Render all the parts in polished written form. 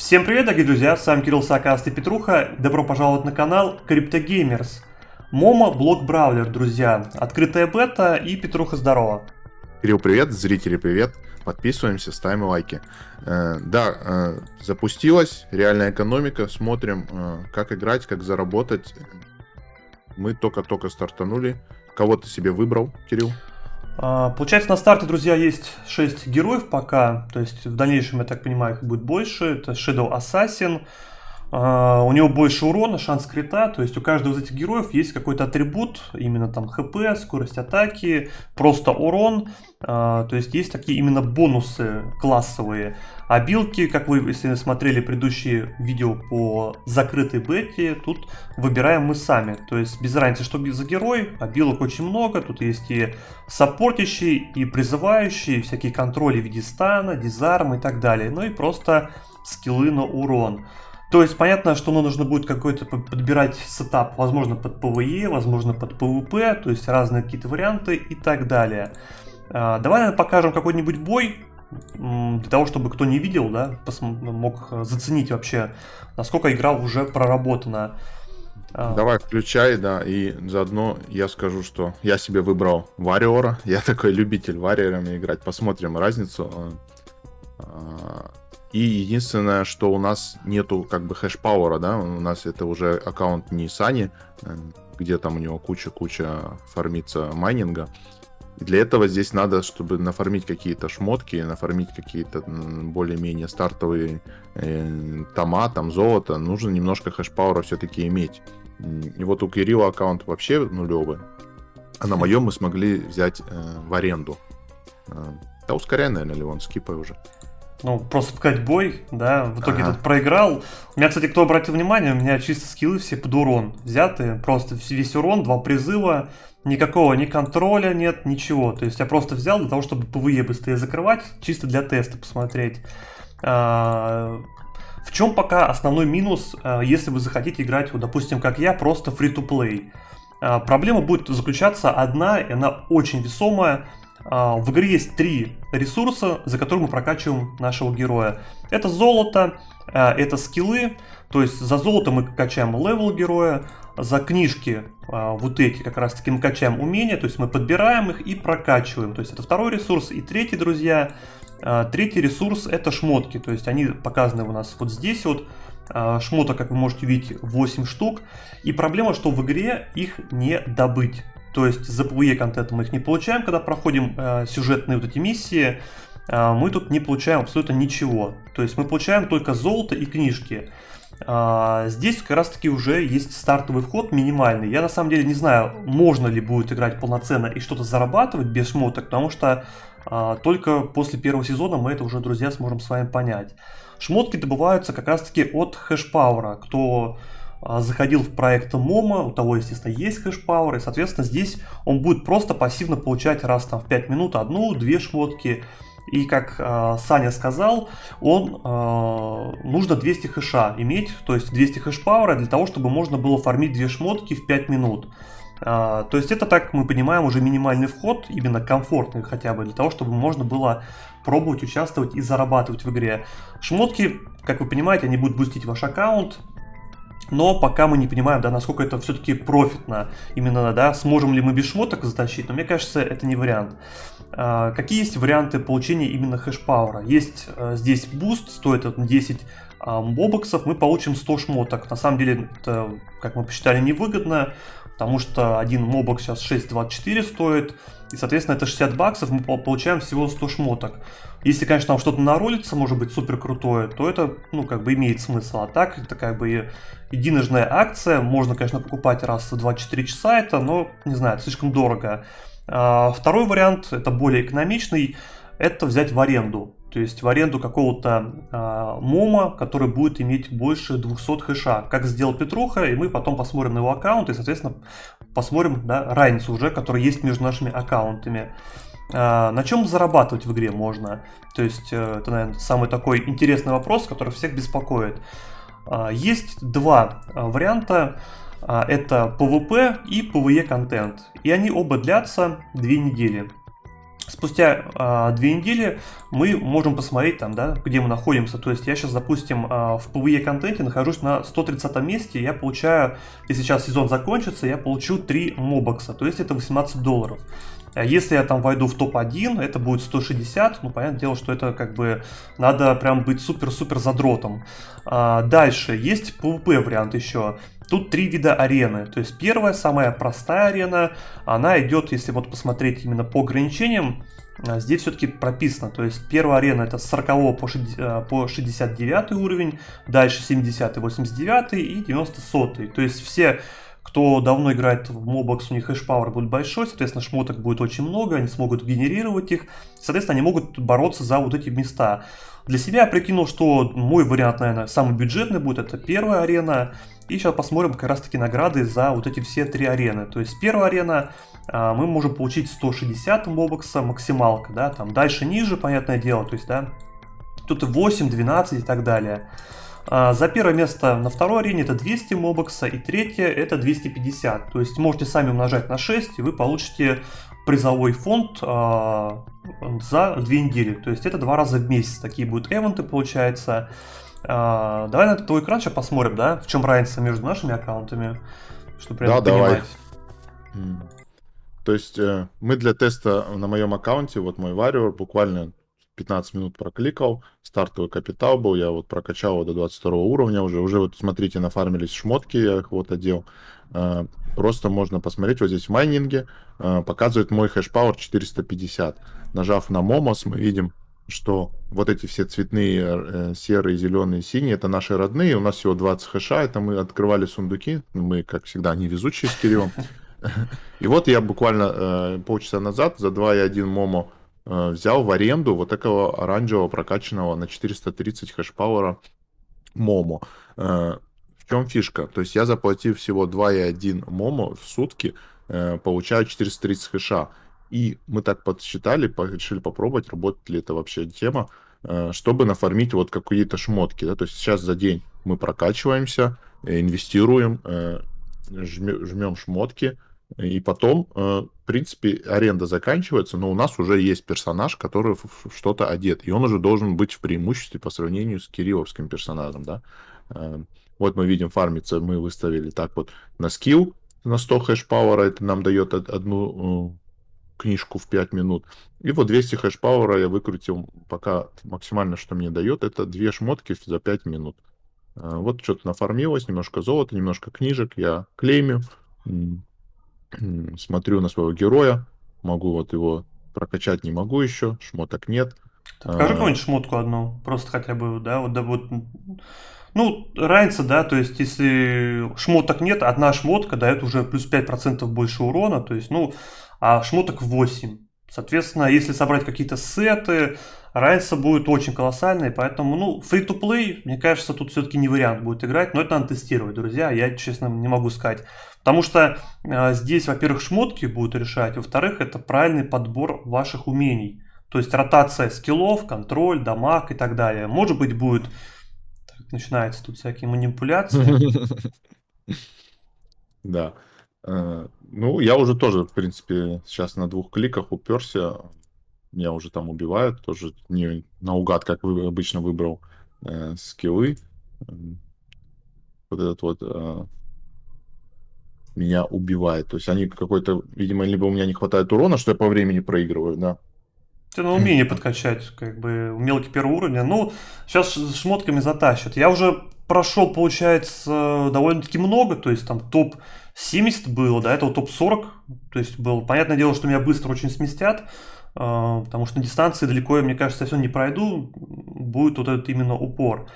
Всем привет, дорогие друзья, с вами Кирилл Саакаст и Петруха. Добро пожаловать на канал CryptoGamers. Момо блок браузер, друзья. Открытая бета и Петруха, здорово. Кирилл, привет, зрители, привет. Подписываемся, ставим лайки. Запустилась реальная экономика. Смотрим, как играть, как заработать. Мы только-только стартанули. Кого ты себе выбрал, Кирилл? Получается, на старте, друзья, есть 6 героев пока. То есть в дальнейшем, я так понимаю, их будет больше. Это Shadow Assassin. У него больше урона, шанс крита, то есть у каждого из этих героев есть какой-то атрибут, именно там хп, скорость атаки, просто урон, то есть такие именно бонусы классовые. А билки, как вы, если смотрели предыдущие видео по закрытой бете, тут выбираем мы сами, то есть без разницы, что за герой, а билок очень много, тут есть и саппортящие, и призывающие, всякие контроли в виде стана, дизарма и так далее, ну и просто скиллы на урон. То есть понятно, что нужно будет какой-то подбирать сетап, возможно под PvE, возможно под PvP, то есть разные какие-то варианты и так далее. Давай, наверное, покажем какой-нибудь бой, для того, чтобы кто не видел, да, мог заценить вообще, насколько игра уже проработана. Давай, включай, да, и заодно я скажу, что я себе выбрал Вариора. Я такой любитель варьерами играть. Посмотрим разницу. И единственное, что у нас нету как бы хэш-пауэра, да, у нас это уже аккаунт не Сани, где там у него куча фармится майнинга. И для этого здесь надо, чтобы нафармить какие-то шмотки, нафармить какие-то более-менее стартовые тома, там золото, нужно немножко хэш-пауэра все-таки иметь. И вот у Кирилла аккаунт вообще нулевый, а на моем мы смогли взять в аренду. Да ускоряй, наверное, Леон, скипай уже. Ну, просто показать бой, да, в итоге этот проиграл. У меня, кстати, кто обратил внимание, у меня чисто скиллы все под урон взяты, просто весь урон, 2 призыва, никакого ни контроля нет, ничего. То есть я просто взял для того, чтобы PvE быстрее закрывать, чисто для теста посмотреть. В чем пока основной минус, если вы захотите играть, вот, допустим, как я, просто free-to-play? Проблема будет заключаться одна, и она очень весомая. В игре есть 3 ресурса, за которые мы прокачиваем нашего героя. Это золото, это скиллы, то есть за золото мы качаем левел героя, за книжки вот эти как раз таки мы качаем умения, то есть мы подбираем их и прокачиваем. То есть это второй ресурс. И третий, друзья, третий ресурс это шмотки, то есть они показаны у нас вот здесь вот. Шмоток, как вы можете видеть, 8 штук. И проблема, что в игре их не добыть. То есть за PvE контент мы их не получаем, когда проходим сюжетные вот эти миссии, мы тут не получаем абсолютно ничего. То есть мы получаем только золото и книжки. Здесь как раз таки уже есть стартовый вход минимальный. Я на самом деле не знаю, можно ли будет играть полноценно и что-то зарабатывать без шмоток, потому что только после первого сезона мы это уже, друзья, сможем с вами понять. Шмотки добываются как раз таки от хэш-пауэра. Кто заходил в проект Момо, у того, естественно, есть хэш-пауэр, и, соответственно, здесь он будет просто пассивно получать раз там в 5 минут 1-2 шмотки. И, как Саня сказал, нужно 200 хэша иметь, то есть 200 хэш-пауэра для того, чтобы можно было фармить 2 шмотки в 5 минут. То есть это, так мы понимаем, уже минимальный вход, именно комфортный хотя бы, для того, чтобы можно было пробовать участвовать и зарабатывать в игре. Шмотки, как вы понимаете, они будут бустить ваш аккаунт. Но пока мы не понимаем, да, насколько это все-таки профитно. Именно, да, сможем ли мы без шмоток затащить, но мне кажется, это не вариант. Какие есть варианты получения именно хэш-пауэра? Есть здесь буст, стоит 10 мобоксов, мы получим 100 шмоток. На самом деле, это, как мы посчитали, невыгодно, потому что один мобок сейчас 6.24 стоит. И, соответственно, это 60 баксов, мы получаем всего 100 шмоток. Если, конечно, нам что-то наролится, может быть, супер крутое, то это, ну, как бы имеет смысл. А так, это как бы единожная акция. Можно, конечно, покупать раз в 24 часа это, но, не знаю, это слишком дорого. Второй вариант, это более экономичный, это взять в аренду. То есть в аренду какого-то мома, который будет иметь больше 200 хэша. Как сделал Петруха, и мы потом посмотрим на его аккаунт и, соответственно, посмотрим, да, разницу уже, которая есть между нашими аккаунтами. На чем зарабатывать в игре можно? То есть это, наверное, самый такой интересный вопрос, который всех беспокоит. Есть 2 варианта. Это PvP и PvE контент. И они оба длятся 2 недели. Спустя 2 недели мы можем посмотреть там, да, где мы находимся. То есть я сейчас, допустим, в PvE контенте нахожусь на 130 месте, я получаю, если сейчас сезон закончится, я получу 3 мобокса, то есть это $18. Если я там войду в топ-1, это будет 160, ну, понятное дело, что это как бы надо прям быть супер-супер задротом. Дальше, есть PvP вариант еще. Тут 3 вида арены. То есть первая, самая простая арена, она идет, если вот посмотреть именно по ограничениям, здесь все-таки прописано. То есть первая арена это с 40 по 69 уровень, дальше 70, 89 и 90 сотый. То есть все, кто давно играет в Mobox, у них хэшпауэр будет большой, соответственно, шмоток будет очень много, они смогут генерировать их, соответственно, они могут бороться за вот эти места. Для себя я прикинул, что мой вариант, наверное, самый бюджетный будет, это первая арена. И сейчас посмотрим как раз таки награды за вот эти все 3 арены. То есть первая арена мы можем получить 160 мобокса, максималка, да, там дальше ниже, понятное дело, то есть, да, тут 8, 12 и так далее. За первое место на второй арене это 200 мобокса, и третье это 250. То есть можете сами умножать на 6, и вы получите призовой фонд за 2 недели. То есть это 2 раза в месяц. Такие будут эвенты, получается. Давай на твой экран сейчас посмотрим, да, в чем разница между нашими аккаунтами, чтобы прям понимать. Давай. То есть мы для теста на моем аккаунте, вот мой Warrior, буквально 15 минут прокликал, стартовый капитал был, я вот прокачал его до 22 уровня уже вот смотрите, нафармились шмотки, я их вот одел. Просто можно посмотреть, вот здесь в майнинге показывает мой хэшпауэр 450. Нажав на Momos, мы видим, что вот эти все цветные, серые, зеленые, синие, это наши родные, у нас всего 20 хэша, это мы открывали сундуки, мы, как всегда, невезучие с Кириллом. И вот я буквально полчаса назад за 2.1 Момо взял в аренду вот такого оранжевого прокачанного на 430 хэшпауэра Момо. В чем фишка? То есть я, заплатив всего 2.1 Момо в сутки, получаю 430 хэша. И мы так подсчитали, решили попробовать, работает ли это вообще тема, чтобы нафармить вот какие-то шмотки. Да? То есть сейчас за день мы прокачиваемся, инвестируем, жмем шмотки, и потом, в принципе, аренда заканчивается, но у нас уже есть персонаж, который в что-то одет, и он уже должен быть в преимуществе по сравнению с кирилловским персонажем, да. Вот мы видим, фармиться мы выставили так вот на скилл, на 100 хэшпауэра, это нам дает одну книжку в 5 минут. И вот 200 хэшпауэра я выкрутил, пока максимально, что мне дает, это 2 шмотки за 5 минут. Вот что-то нафармилось, немножко золота, немножко книжек, я клеймю, смотрю на своего героя, могу вот его прокачать, не могу еще, шмоток нет. Покажи какую-нибудь шмотку одну, просто хотя бы, да, вот, ну, разница, да, то есть если шмоток нет, одна шмотка дает уже плюс 5% больше урона, то есть, ну, а шмоток 8. Соответственно, если собрать какие-то сеты, разница будет очень колоссальной, поэтому, ну, free-to-play, мне кажется, тут все-таки не вариант будет играть, но это надо тестировать, друзья, я, честно, не могу сказать. Потому что здесь, во-первых, шмотки будут решать, во-вторых, это правильный подбор ваших умений. То есть ротация скиллов, контроль, дамаг и так далее. Может быть, будет... Так, начинаются тут всякие манипуляции. Да. Ну, я уже тоже, в принципе, сейчас на 2 кликах уперся. Меня уже там убивают. Тоже не наугад, как обычно, выбрал скиллы. Вот этот вот меня убивает. То есть они какой-то, видимо, либо у меня не хватает урона, что я по времени проигрываю, да. Ты на умение подкачать, как бы, мелкий первого уровня. Ну, сейчас с шмотками затащат. Я уже прошел, получается, довольно-таки много, то есть там топ 70 было, до этого топ 40, то есть было, понятное дело, что меня быстро очень сместят, потому что на дистанции далеко я, мне кажется, я все не пройду, будет вот этот именно упор.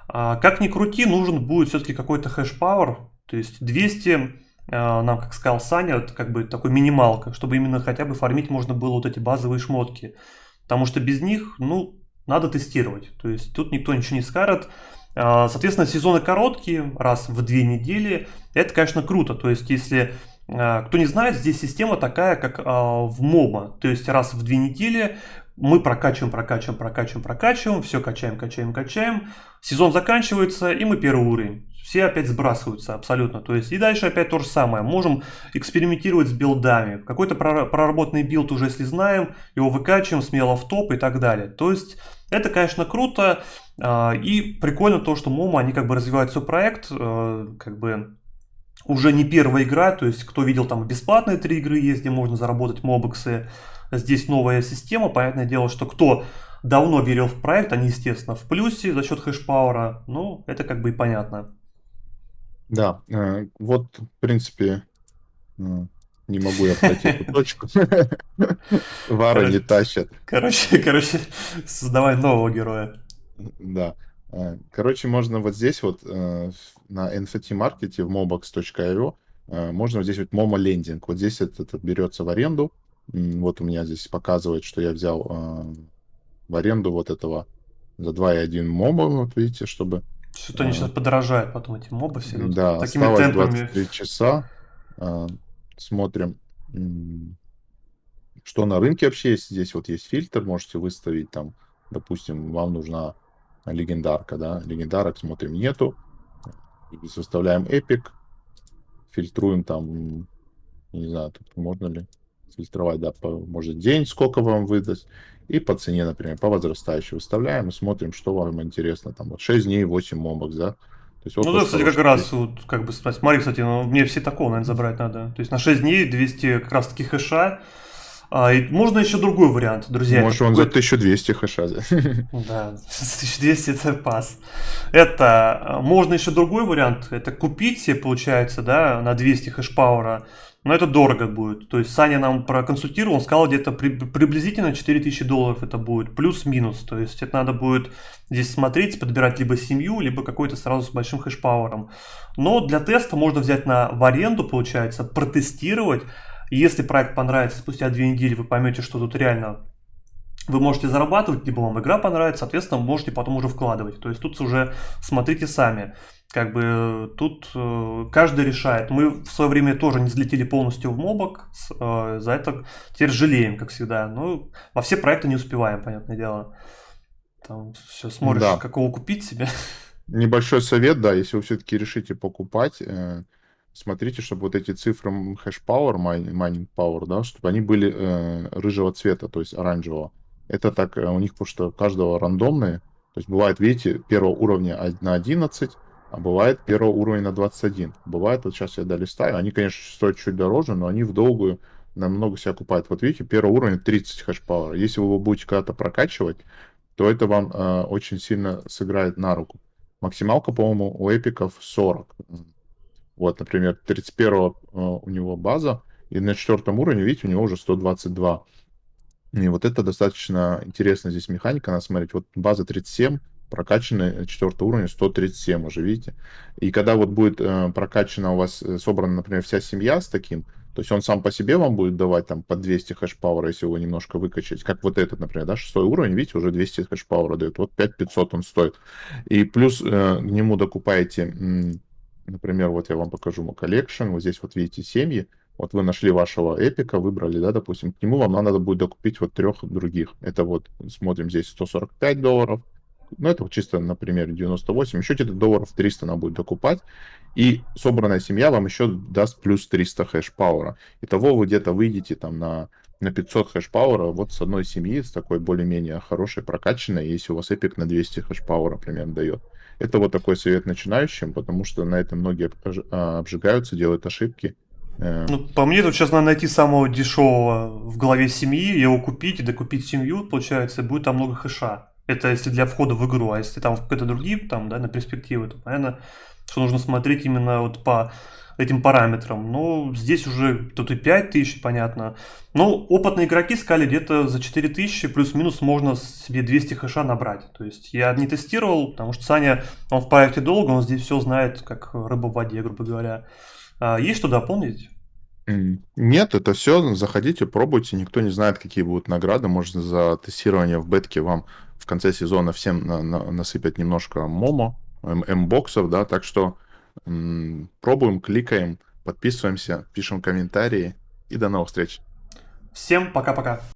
Как ни крути, нужен будет все-таки какой-то хэш-пауэр, то есть 200 нам, как сказал Саня, это как бы такой минималка, чтобы именно хотя бы фармить можно было вот эти базовые шмотки. Потому что без них, ну, надо тестировать. То есть тут никто ничего не скажет. Соответственно, сезоны короткие, раз в 2 недели. Это, конечно, круто. То есть, если кто не знает, здесь система такая, как в МОБА. То есть, раз в 2 недели мы прокачиваем, все качаем. Сезон заканчивается, и мы первый уровень. все опять сбрасываются абсолютно. То есть и дальше опять то же самое. Можем экспериментировать с билдами. Какой-то проработанный билд уже если знаем, его выкачиваем смело в топ и так далее. То есть это, конечно, круто. И прикольно то, что Momo, они как бы развивают свой проект, как бы уже не первая игра, то есть кто видел там бесплатные 3 игры есть, где можно заработать мобоксы, здесь новая система, понятное дело, что кто давно верил в проект, они, естественно, в плюсе за счет хэшпауэра, ну, это как бы и понятно. Да, вот, в принципе, э, не могу я пройти эту точку. Вары не Короче, тащат. короче, создавай нового героя. Да. Короче, можно вот здесь вот на NFT маркете в mobox.io можно вот здесь вот Momo лендинг. Вот здесь это берется в аренду. Вот у меня здесь показывает, что я взял в аренду вот этого за 2,1 моба, вот видите, чтобы... Что-то они э, сейчас подорожают потом, эти мобы все идут Да, такими осталось темпами. 23 часа. Э, Смотрим, что на рынке вообще есть. Здесь вот есть фильтр, можете выставить там, допустим, вам нужна легендарка, да, легендарок смотрим, нету. Здесь выставляем эпик, фильтруем там, не знаю, тут можно ли фильтровать, да, может день, сколько вам выдаст, и по цене, например, по возрастающей выставляем и смотрим, что вам интересно, там вот 6 дней, 8 мобок, да, то есть вот Ну да, тоже кстати, как хороший раз, кейс. вот, как бы, смотри, кстати, ну, мне все такого, наверное, забрать надо. То есть на 6 дней 200 как раз таки хэша. И можно еще другой вариант, друзья, это Может, он за какой-то... 1200 хэша. Да, 1200 это пас. Это, можно еще другой вариант, это купить себе, получается, да, на 200 хэшпауэра, но это дорого будет. То есть Саня нам проконсультировал, он сказал, где-то приблизительно $4000 это будет, плюс-минус. То есть это надо будет здесь смотреть, подбирать либо семью, либо какой-то сразу с большим хэшпауэром. Но для теста можно взять в аренду, получается, протестировать. Если проект понравится, спустя 2 недели вы поймете, что тут реально вы можете зарабатывать, либо вам игра понравится, соответственно, можете потом уже вкладывать. То есть тут уже смотрите сами. Как бы тут каждый решает. Мы в свое время тоже не взлетели полностью в мобок, за это теперь жалеем, как всегда. Ну, во все проекты не успеваем, понятное дело. Там все смотришь, Да, какого купить себе. небольшой совет, да, если вы все-таки решите покупать, смотрите, чтобы вот эти цифры hash power, mining power, да, чтобы они были рыжего цвета, то есть оранжевого. Это так у них, потому что у каждого рандомные. То есть бывает, видите, первого уровня на 11, а бывает первого уровня на 21. Бывает, вот сейчас я долистаю, они, конечно, стоят чуть дороже, но они в долгую намного себя окупают. Вот видите, первого уровня 30 hash power. Если вы его будете когда-то прокачивать, то это вам очень сильно сыграет на руку. Максималка, по-моему, у эпиков 40. Вот, например, 31 у него база, и на 4 уровне, видите, у него уже 122. И вот это достаточно интересная здесь механика. Надо смотреть, вот база 37, прокачанный 4 уровня 137 уже, видите. И когда вот будет прокачана у вас, собрана, например, вся семья с таким, то есть он сам по себе вам будет давать там по 200 хэшпауэра, если его немножко выкачать. Как вот этот, например, да, 6 уровень, видите, уже 200 хэшпауэра дает. Вот 5500 он стоит. И плюс к нему докупаете, например, вот я вам покажу мой коллекшн. Вот здесь вот видите семьи. Вот вы нашли вашего эпика, выбрали, да, допустим, к нему вам надо будет докупить вот 3 других. Это вот, смотрим, здесь $145. Ну, это вот чисто, например, 98. Еще где-то долларов 300 надо будет докупать. И собранная семья вам еще даст плюс 300 хэш-пауэра. Итого вы где-то выйдете там на 500 хэш-пауэра вот с одной семьи, с такой более-менее хорошей, прокачанной, если у вас эпик на 200 хэш-пауэра примерно дает. Это вот такой совет начинающим, потому что на этом многие обжигаются, делают ошибки. Э, Ну, по мне, тут сейчас надо найти самого дешевого в голове семьи, его купить и докупить семью, получается, и будет там много хэша. Это если для входа в игру, а если там какие-то другие, там, да, на перспективы, то понятно, что нужно смотреть именно вот по этим параметрам. Ну, здесь уже тут и 5000, понятно. Ну, опытные игроки сказали, где-то за 4000 плюс-минус можно себе 200 хэша набрать. То есть я не тестировал, потому что Саня, он в проекте долго, он здесь все знает, как рыба в воде, грубо говоря. Есть что дополнить? Нет, это все. Заходите, пробуйте. Никто не знает, какие будут награды. Может, за тестирование в бетке вам в конце сезона всем насыпят немножко момо, боксов, да. Так что пробуем, кликаем, подписываемся, пишем комментарии и до новых встреч. Всем пока-пока.